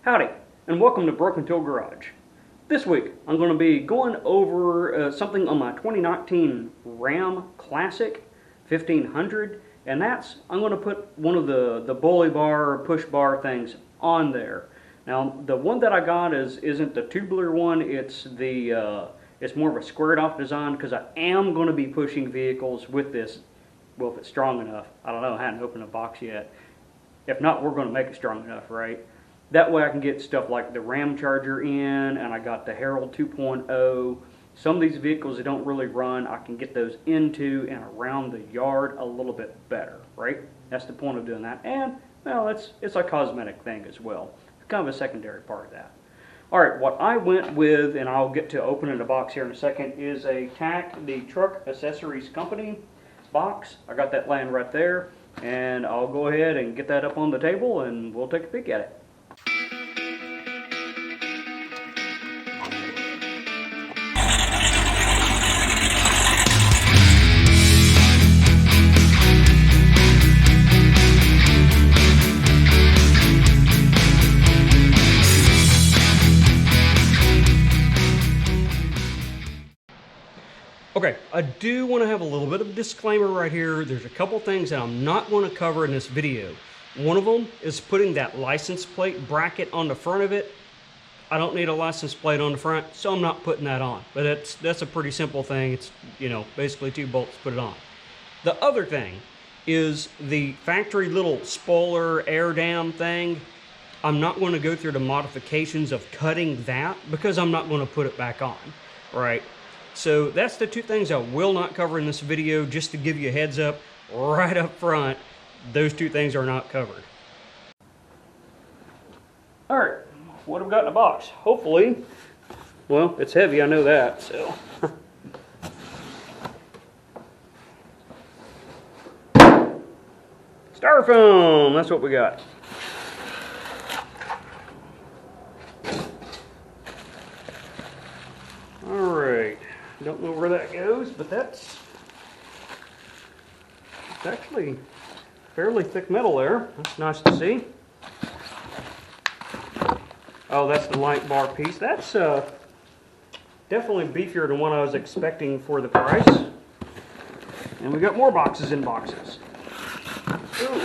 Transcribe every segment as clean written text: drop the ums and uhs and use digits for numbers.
Howdy, and welcome to Broken Tool Garage. This week, I'm going to be going over something on my 2019 Ram Classic 1500, and that's, I'm going to put one of the bully bar or push bar things on there. Now, the one that I got isn't the tubular one, it's more of a squared off design, because I am going to be pushing vehicles with this. Well, if it's strong enough. I don't know, I haven't opened a box yet. If not, we're going to make it strong enough, right? That way I can get stuff like the Ram Charger in, and I got the Herald 2.0. Some of these vehicles that don't really run, I can get those into and around the yard a little bit better, right? That's the point of doing that. And, well, it's a cosmetic thing as well. It's kind of a secondary part of that. Alright, what I went with, and I'll get to opening the box here in a second, is a TAC, the Truck Accessories Company box. I got that laying right there, and I'll go ahead and get that up on the table and we'll take a peek at it. Okay, I do want to have a little bit of a disclaimer right here. There's a couple things that I'm not going to cover in this video. One of them is putting that license plate bracket on the front of it. I don't need a license plate on the front, so I'm not putting that on. But that's a pretty simple thing. It's, you know, basically 2 bolts, put it on. The other thing is the factory little spoiler air dam thing. I'm not going to go through the modifications of cutting that because I'm not going to put it back on, right? So that's the 2 things I will not cover in this video, just to give you a heads up right up front. Those 2 things are not covered. Alright, what have we got in the box? Hopefully, well, it's heavy, I know that, so. Styrofoam, that's what we got. Alright. Don't know where that goes, but it's actually fairly thick metal there. That's nice to see. Oh, that's the light bar piece. That's definitely beefier than what I was expecting for the price. And we got more boxes in boxes. Ooh,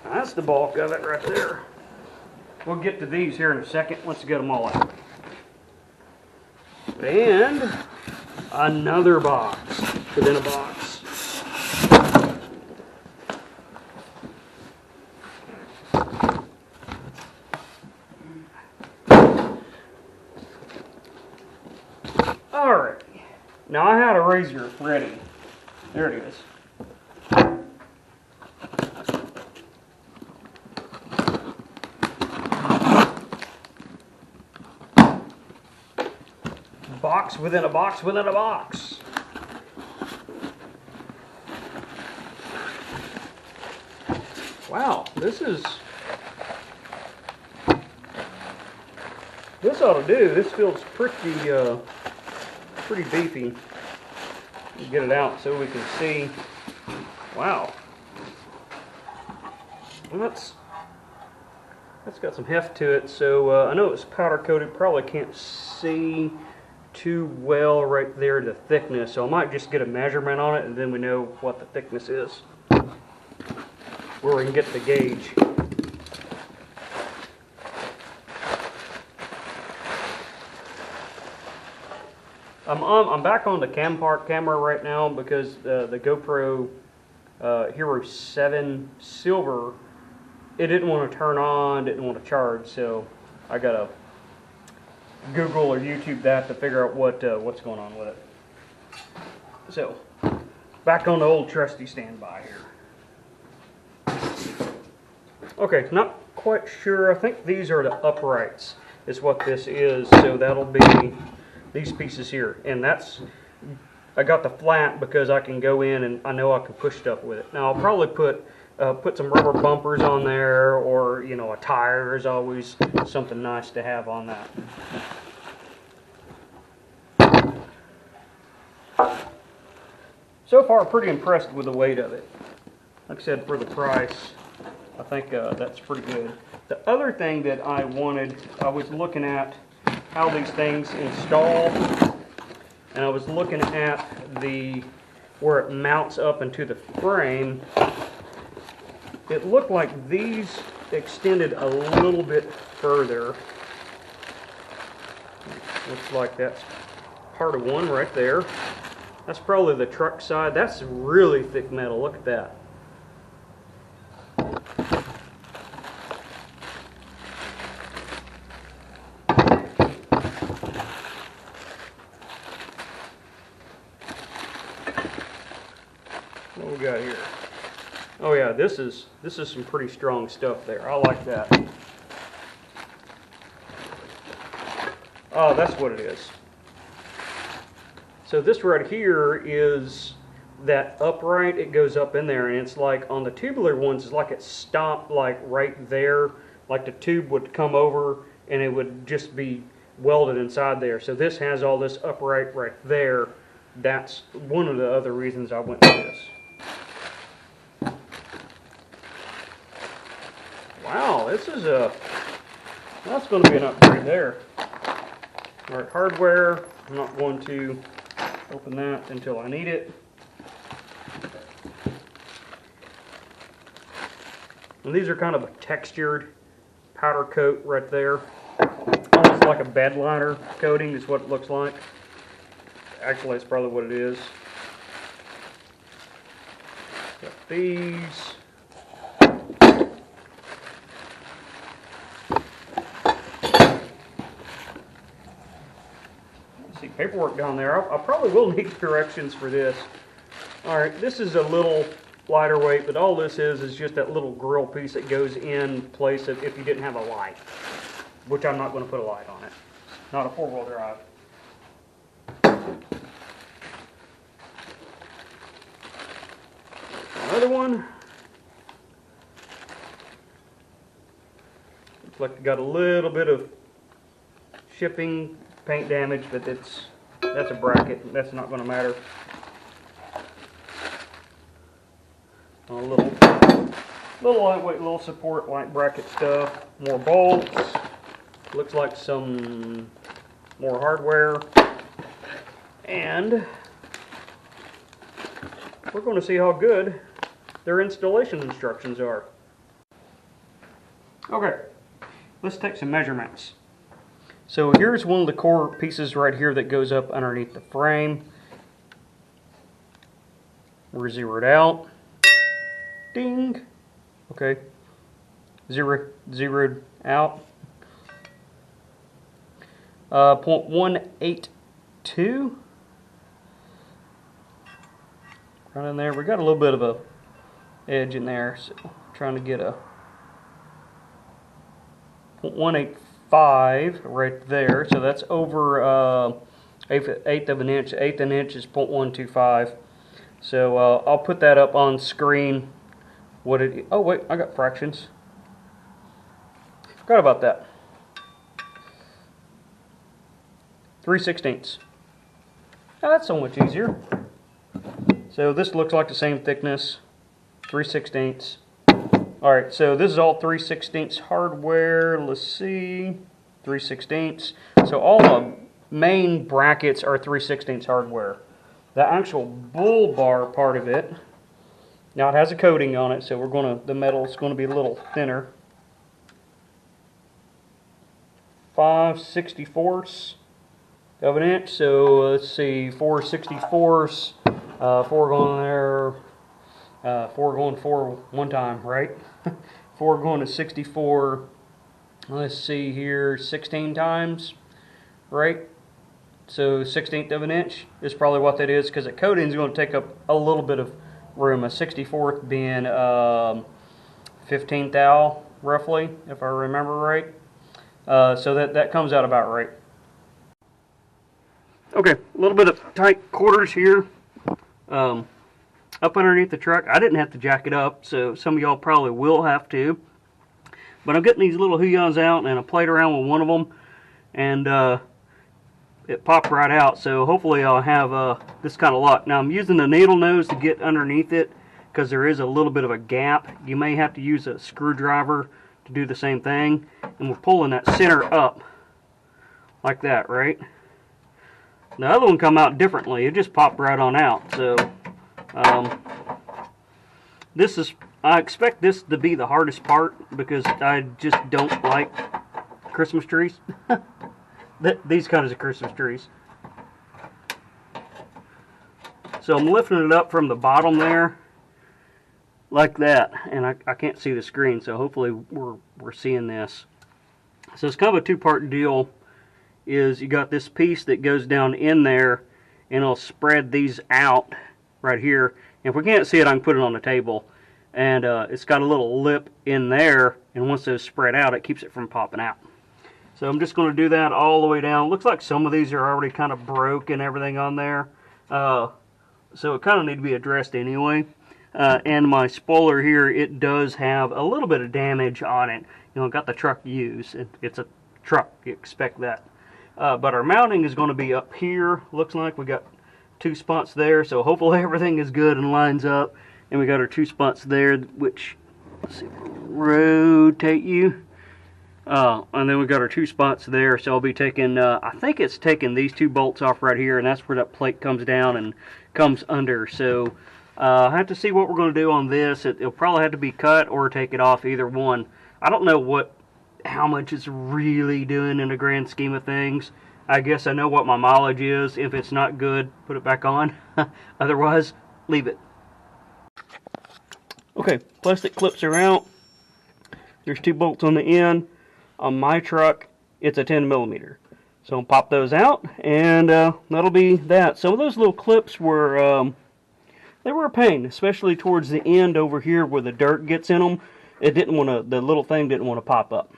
that's the bulk of it right there. We'll get to these here in a second once we get them all out. And another box within a box. Alright, now I had a razor ready. There it is. Box within a box within a box. Wow, this ought to do. This feels pretty beefy. Get it out so we can see. Wow, well, that's got some heft to it. So I know it's powder coated. Probably can't see too well right there the thickness, so I might just get a measurement on it and then we know what the thickness is, where we can get the gauge. I'm back on the Campark camera right now because the GoPro Hero 7 Silver, it didn't want to turn on, didn't want to charge, so I gotta Google or YouTube that to figure out what's going on with it. So, back on the old trusty standby here. Okay, not quite sure. I think these are the uprights is what this is. So that'll be these pieces here. And I got the flat because I can go in and I know I can push stuff with it. Now I'll probably put some rubber bumpers on there, or, you know, a tire is always something nice to have on that. So far, pretty impressed with the weight of it. Like I said, for the price, I think that's pretty good. The other thing that I was looking at how these things install, and I was looking at where it mounts up into the frame. It looked like these extended a little bit further. Looks like that's part of one right there. That's probably the truck side. That's really thick metal. Look at that. What we got here? Oh yeah, this is some pretty strong stuff there. I like that. Oh, that's what it is. So this right here is that upright. It goes up in there, and it's like on the tubular ones, it's like it stopped like right there, like the tube would come over and it would just be welded inside there. So this has all this upright right there. That's one of the other reasons I went with this. Wow, that's going to be an upgrade there. All right, hardware. I'm not going to open that until I need it. And these are kind of a textured powder coat right there. Almost like a bed liner coating is what it looks like. Actually, it's probably what it is. Got these. Paperwork down there. I probably will need directions for this. Alright, this is a little lighter weight, but all this is just that little grill piece that goes in place if you didn't have a light, which I'm not going to put a light on it. Not a four-wheel drive. Another one. Looks like it got a little bit of shipping paint damage, but that's a bracket. That's not going to matter. A little lightweight, little support like bracket stuff. More bolts. Looks like some more hardware. And we're going to see how good their installation instructions are. Okay, let's take some measurements. So here's one of the core pieces right here that goes up underneath the frame. We're zeroed out. Ding. Okay. Zeroed out. 0.182. Right in there. We got a little bit of a edge in there, so I'm trying to get a 0.185 right there. So that's over eighth of an inch. Eighth of an inch is 0.125. So I'll put that up on screen. Oh wait, I got fractions. Forgot about that. 3/16. Now that's so much easier. So this looks like the same thickness. 3/16. Alright, so this is all 3/16 hardware. Let's see. 3/16. So all the main brackets are 3/16 hardware. The actual bull bar part of it, now it has a coating on it, so the metal's going to be a little thinner. 5/64 of an inch. So let's see, 4/64. 4 going there. 4 going 4 one time, right? 4 going to 64. Let's see here, 16 times, right? So 1/16 of an inch is probably what that is, because the coating is going to take up a little bit of room. A 64th being 15 thou, roughly, if I remember right. So that comes out about right. Okay, a little bit of tight quarters here. Up underneath the truck. I didn't have to jack it up, so some of y'all probably will have to. But I'm getting these little huyas out, and I played around with one of them, and it popped right out. So hopefully I'll have this kind of luck. Now I'm using the needle nose to get underneath it, because there is a little bit of a gap. You may have to use a screwdriver to do the same thing. And we're pulling that center up like that, right? The other one come out differently. It just popped right on out. So I expect this to be the hardest part because I just don't like Christmas trees. These kinds of Christmas trees. So I'm lifting it up from the bottom there like that, and I can't see the screen, so hopefully we're seeing this. So it's kind of a two-part deal. Is you got this piece that goes down in there, and it'll spread these out right here. And if we can't see it, I can put it on the table. And it's got a little lip in there, and once those spread out, it keeps it from popping out. So I'm just going to do that all the way down. Looks like some of these are already kind of broke and everything on there. So it kind of need to be addressed anyway. And my spoiler here, it does have a little bit of damage on it. You know, it got the truck used. It's a truck, you expect that. But our mounting is going to be up here. Looks like we got 2 spots there, so hopefully everything is good and lines up. And we got our 2 spots there, which, let's see, rotate you. And then we got our 2 spots there, so I'll be taking, I think it's taking these 2 bolts off right here, and that's where that plate comes down and comes under. So I have to see what we're going to do on this. It'll probably have to be cut or take it off, either one. I don't know how much it's really doing in the grand scheme of things. I guess I know what my mileage is. If it's not good, put it back on. Otherwise, leave it. Okay, plastic clips are out. There's 2 bolts on the end. On my truck, it's a 10 millimeter. So I'll pop those out, and that'll be that. Some of those little clips were, they were a pain, especially towards the end over here where the dirt gets in them. It didn't want to, the little thing didn't want to pop up.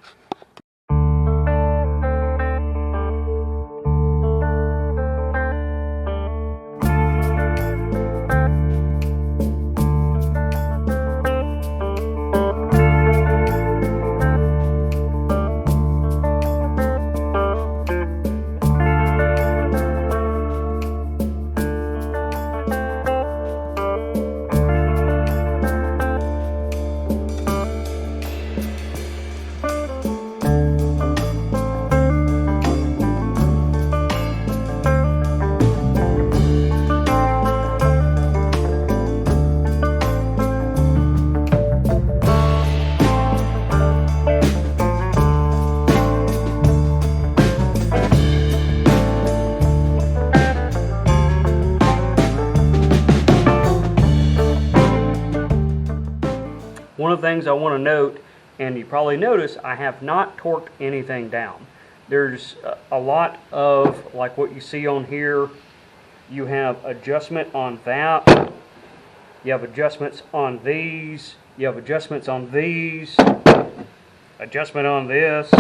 One of the things I want to note, and you probably notice, I have not torqued anything down. There's a lot of, like what you see on here, you have adjustment on that, you have adjustments on these, you have adjustments on these, adjustment on this,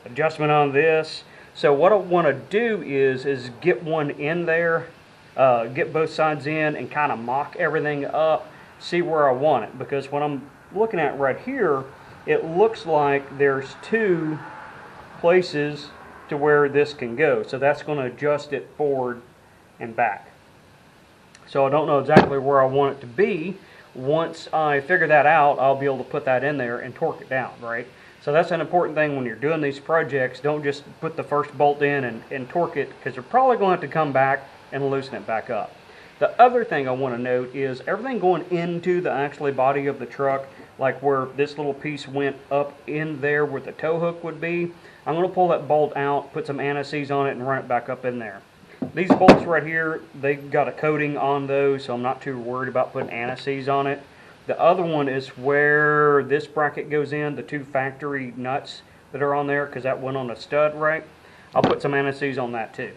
adjustment on this. So what I want to do is get one in there, get both sides in and kind of mock everything up, see where I want it. Because when I'm looking at right here, it looks like there's 2 places to where this can go. So that's going to adjust it forward and back. So I don't know exactly where I want it to be. Once I figure that out, I'll be able to put that in there and torque it down, right? So that's an important thing when you're doing these projects. Don't just put the first bolt in and torque it, because you're probably going to have to come back and loosen it back up. The other thing I want to note is everything going into the actual body of the truck, like where this little piece went up in there where the tow hook would be, I'm going to pull that bolt out, put some anti-seize on it, and run it back up in there. These bolts right here, they got a coating on those, so I'm not too worried about putting anti-seize on it. The other one is where this bracket goes in, the 2 factory nuts that are on there, because that went on a stud, right? I'll put some anti-seize on that too.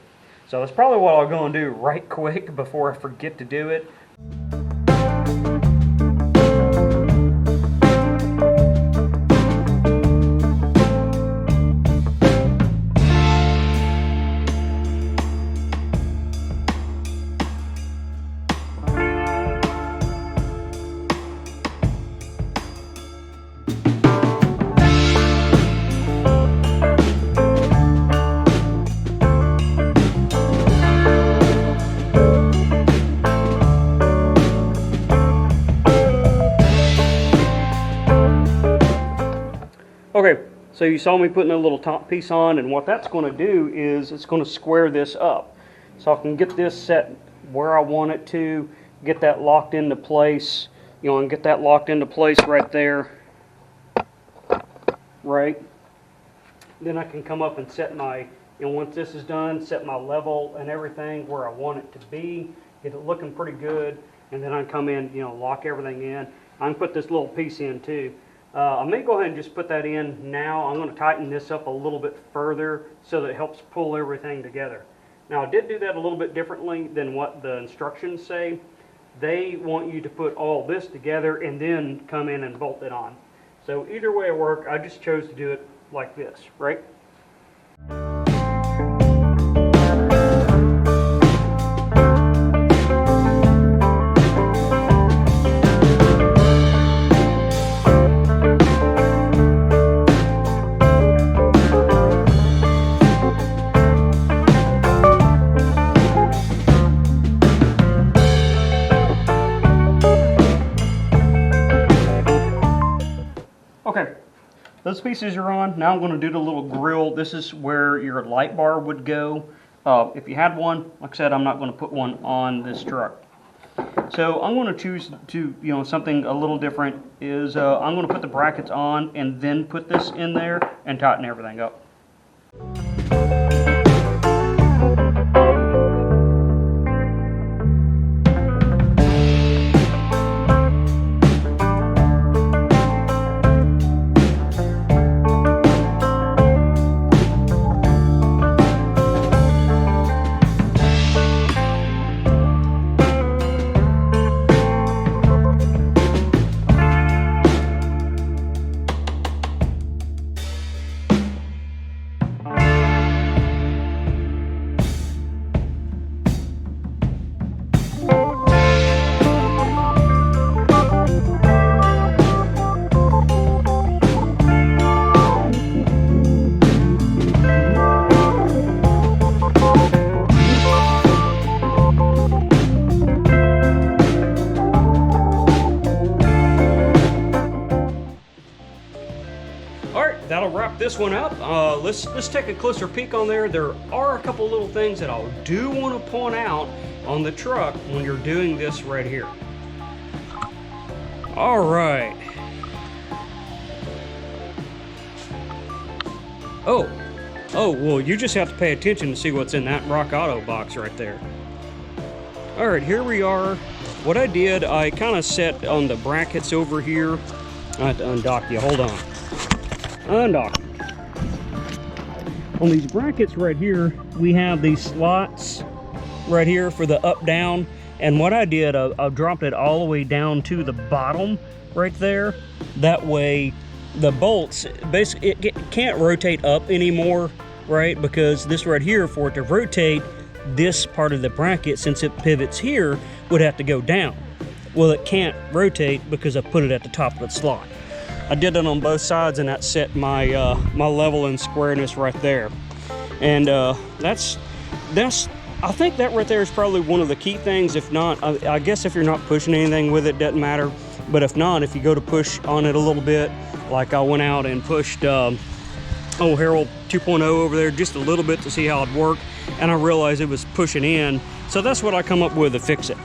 So that's probably what I'll go and do right quick before I forget to do it. Okay, so you saw me putting a little top piece on, and what that's going to do is it's going to square this up. So I can get this set where I want it to, get that locked into place, you know, and get that locked into place right there, right? Then I can come up and set my, you know, once this is done, set my level and everything where I want it to be, get it looking pretty good, and then I can come in, you know, lock everything in. I can put this little piece in too. I may go ahead and just put that in now. I'm going to tighten this up a little bit further so that it helps pull everything together. Now, I did do that a little bit differently than what the instructions say. They want you to put all this together and then come in and bolt it on. So either way it works, I just chose to do it like this, right? Okay, those pieces are on. Now I'm going to do the little grill. This is where your light bar would go. If you had one, like I said, I'm not going to put one on this truck. So I'm going to choose to, you know, something a little different is I'm going to put the brackets on and then put this in there and tighten everything up. That'll wrap this one up. Let's take a closer peek on there. There are a couple little things that I do want to point out on the truck when you're doing this right here. All right. Oh, well, you just have to pay attention to see what's in that Rock Auto box right there. All right, here we are. What I did, I kind of set on the brackets over here. I have to undock you, hold on. Undock. On these brackets right here, we have these slots right here for the up down, and what I did, I dropped it all the way down to the bottom right there. That way the bolts basically it can't rotate up anymore, right? Because this right here, for it to rotate, this part of the bracket, since it pivots here, would have to go down. Well, it can't rotate because I put it at the top of the slot. I did it on both sides, and that set my my level and squareness right there. And that's I think that right there is probably one of the key things. If not, I guess if you're not pushing anything with it, doesn't matter. But if not, if you go to push on it a little bit, like I went out and pushed Harold 2.0 over there just a little bit to see how it'd work, and I realized it was pushing in. So that's what I come up with to fix it.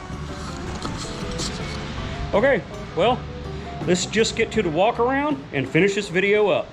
Okay, well, let's just get to the walk around and finish this video up.